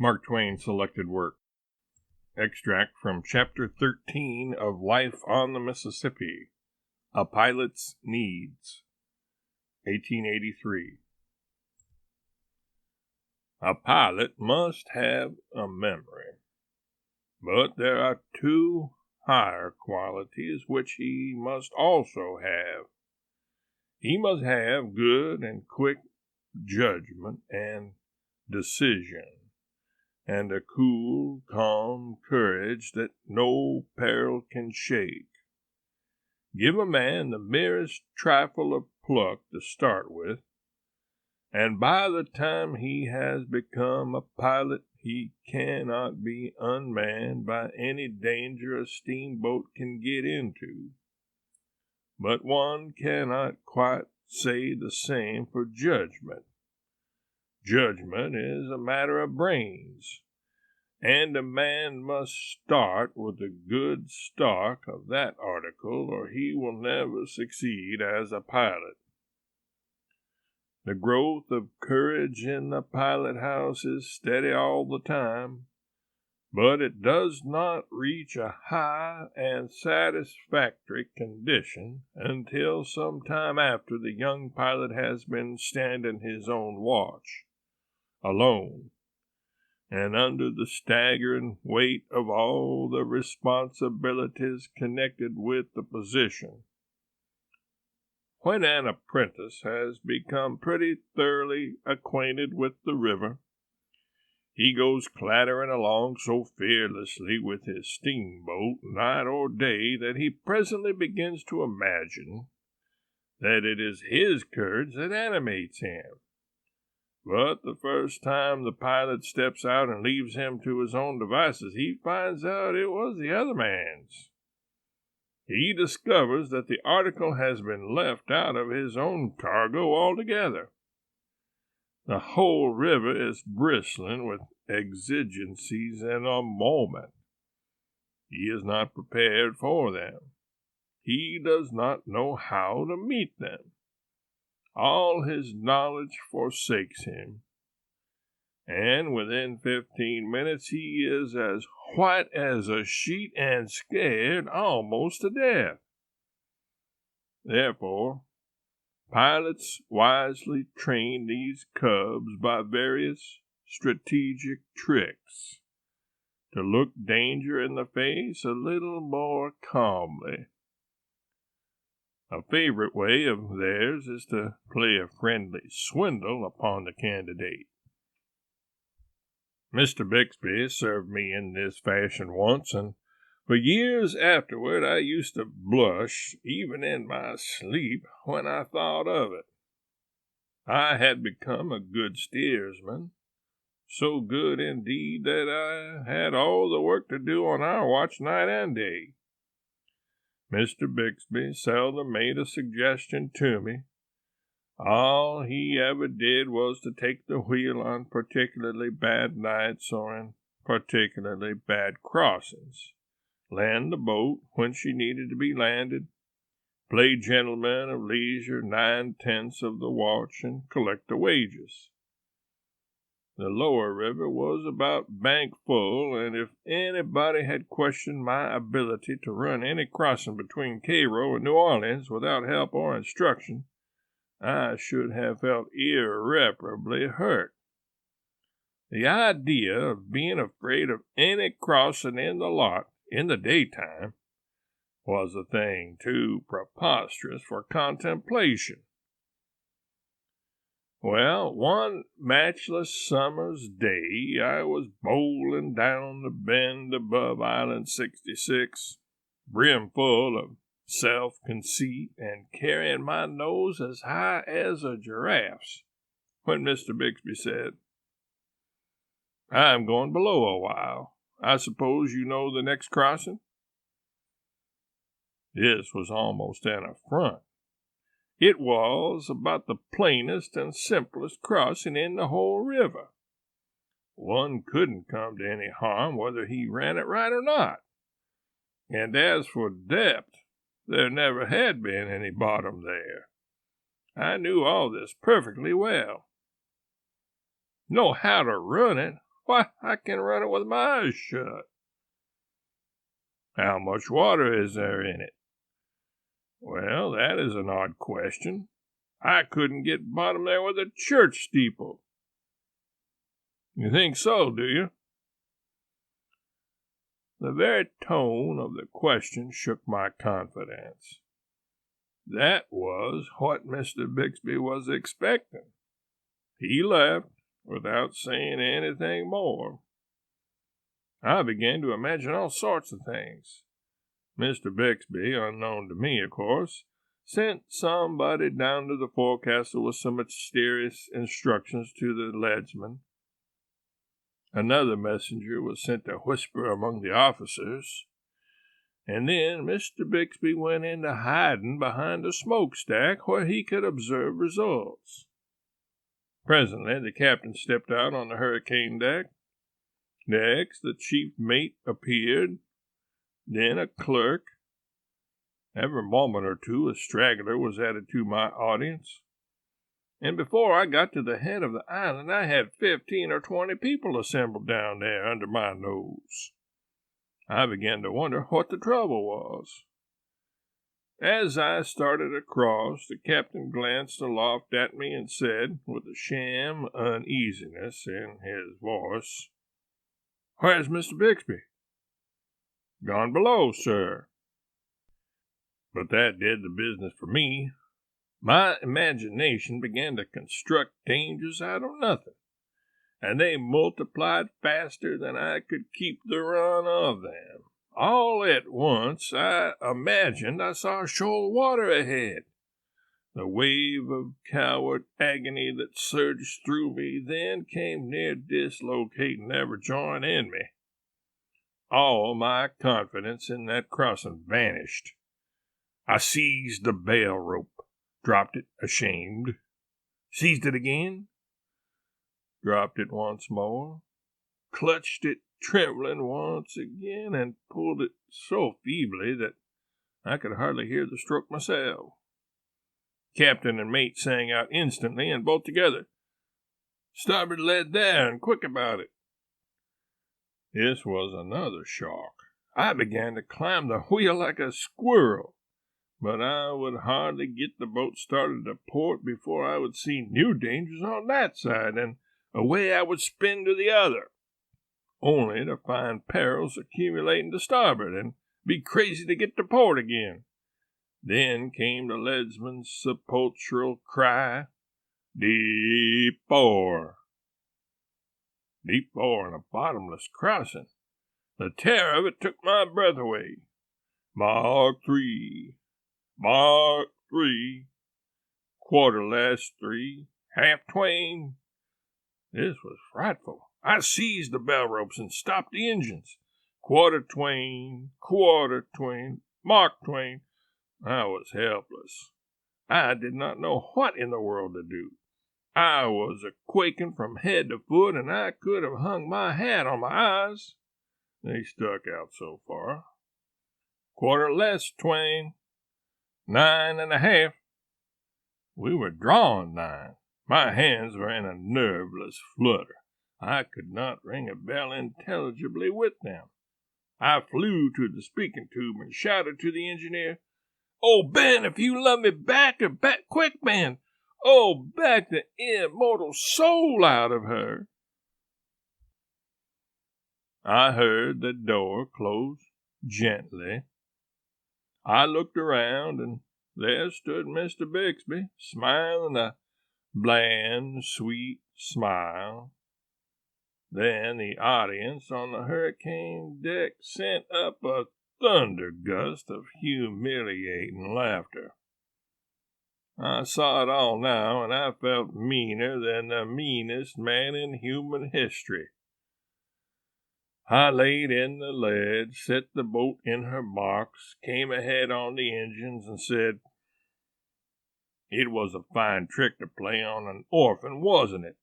Mark Twain selected work. Extract from Chapter 13 of Life on the Mississippi, A Pilot's Needs, 1883. A pilot must have a memory, but there are two higher qualities which he must also have. He must have good and quick judgment and decision, and a cool, calm courage that no peril can shake. Give a man the merest trifle of pluck to start with, and by the time he has become a pilot, he cannot be unmanned by any danger a steamboat can get into. But one cannot quite say the same for judgment. Judgment is a matter of brains, and a man must start with a good stock of that article, or he will never succeed as a pilot. The growth of courage in the pilot house is steady all the time, but it does not reach a high and satisfactory condition until some time after the young pilot has been standing his own watch, alone, and under the staggering weight of all the responsibilities connected with the position. When an apprentice has become pretty thoroughly acquainted with the river, he goes clattering along so fearlessly with his steamboat night or day that he presently begins to imagine that it is his courage that animates him. But the first time the pilot steps out and leaves him to his own devices, he finds out it was the other man's. He discovers that the article has been left out of his own cargo altogether. The whole river is bristling with exigencies in a moment. He is not prepared for them. He does not know how to meet them. All his knowledge forsakes him, and within 15 minutes he is as white as a sheet and scared almost to death. Therefore, pilots wisely train these cubs by various strategic tricks to look danger in the face a little more calmly. A favorite way of theirs is to play a friendly swindle upon the candidate. Mr. Bixby served me in this fashion once, and for years afterward I used to blush, even in my sleep, when I thought of it. I had become a good steersman, so good indeed that I had all the work to do on our watch night and day. Mr. Bixby seldom made a suggestion to me. All he ever did was to take the wheel on particularly bad nights or in particularly bad crossings, land the boat when she needed to be landed, play gentleman of leisure 9/10 of the watch, and collect the wages. The lower river was about bank full, and if anybody had questioned my ability to run any crossing between Cairo and New Orleans without help or instruction, I should have felt irreparably hurt. The idea of being afraid of any crossing in the lot in the daytime was a thing too preposterous for contemplation. Well, one matchless summer's day, I was bowling down the bend above Island 66, brimful of self-conceit and carrying my nose as high as a giraffe's, when Mr. Bixby said, "I'm going below a while. I suppose you know the next crossing?" This was almost an affront. It was about the plainest and simplest crossing in the whole river. One couldn't come to any harm whether he ran it right or not. And as for depth, there never had been any bottom there. I knew all this perfectly well. Know how to run it, Why, I can run it with my eyes shut. How much water is there in it? Well, that is an odd question. I couldn't get bottom there with a church steeple. You think so, do you? The very tone of the question shook my confidence. That was what Mr. Bixby was expecting. He left without saying anything more. I began to imagine all sorts of things. Mr. Bixby, unknown to me, of course, sent somebody down to the forecastle with some mysterious instructions to the leadsman. Another messenger was sent to whisper among the officers. And then Mr. Bixby went into hiding behind a smokestack where he could observe results. Presently the captain stepped out on the hurricane deck. Next, the chief mate appeared, then a clerk. Every moment or two a straggler was added to my audience. And before I got to the head of the island, I had 15 or 20 people assembled down there under my nose. I began to wonder what the trouble was. As I started across, the captain glanced aloft at me and said, with a sham uneasiness in his voice, "Where's Mr. Bixby?" "Gone below, sir." But that did the business for me. My imagination began to construct dangers out of nothing, and they multiplied faster than I could keep the run of them. All at once I imagined I saw a shoal of water ahead. The wave of coward agony that surged through me then came near dislocating every joint in me. All my confidence in that crossing vanished. I seized the bell rope, dropped it ashamed, seized it again, dropped it once more, clutched it trembling once again, and pulled it so feebly that I could hardly hear the stroke myself. Captain and mate sang out instantly, and both together, "Starboard lead there, and quick about it." This was another shock. I began to climb the wheel like a squirrel, but I would hardly get the boat started to port before I would see new dangers on that side, and away I would spin to the other, only to find perils accumulating to starboard and be crazy to get to port again. Then came the leadsman's sepulchral cry, "Deep bore!" Deep bore in a bottomless crossing. The terror of it took my breath away. Mark 3. Mark 3. Quarter less 3. Half twain. This was frightful. I seized the bell ropes and stopped the engines. Quarter twain. Quarter twain. Mark twain. I was helpless. I did not know what in the world to do. I was a-quaking from head to foot, and I could have hung my hat on my eyes. They stuck out so far. Quarter less twain. 9 1/2. We were drawing 9. My hands were in a nerveless flutter. I could not ring a bell intelligibly with them. I flew to the speaking tube and shouted to the engineer, "Oh, Ben, if you love me, back her, back quick, Ben! Oh, back the immortal soul out of her!" I heard the door close gently. I looked around, and there stood Mr. Bixby, smiling a bland, sweet smile. Then the audience on the hurricane deck sent up a thunder gust of humiliating laughter. I saw it all now, and I felt meaner than the meanest man in human history. I laid in the lead, set the boat in her box, came ahead on the engines, and said, "It was a fine trick to play on an orphan, wasn't it?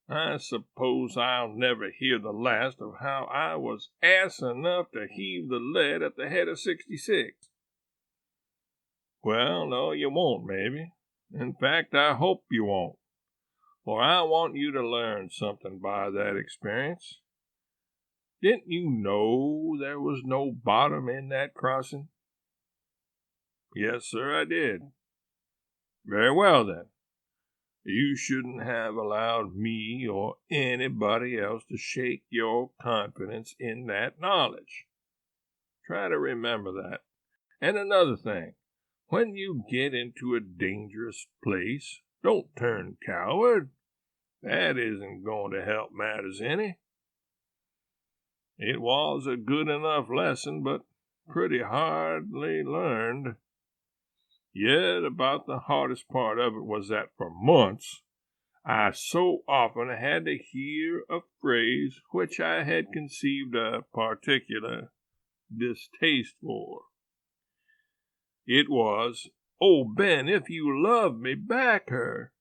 I suppose I'll never hear the last of how I was ass enough to heave the lead at the head of 66. Well, no, you won't, maybe. In fact, I hope you won't. For I want you to learn something by that experience. Didn't you know there was no bottom in that crossing? Yes, sir, I did. Very well, then. You shouldn't have allowed me or anybody else to shake your confidence in that knowledge. Try to remember that. And another thing, when you get into a dangerous place, don't turn coward. That isn't going to help matters any. It was a good enough lesson, but pretty hardly learned. Yet about the hardest part of it was that for months I so often had to hear a phrase which I had conceived a particular distaste for. It was, "Oh, Ben, if you love me, back her."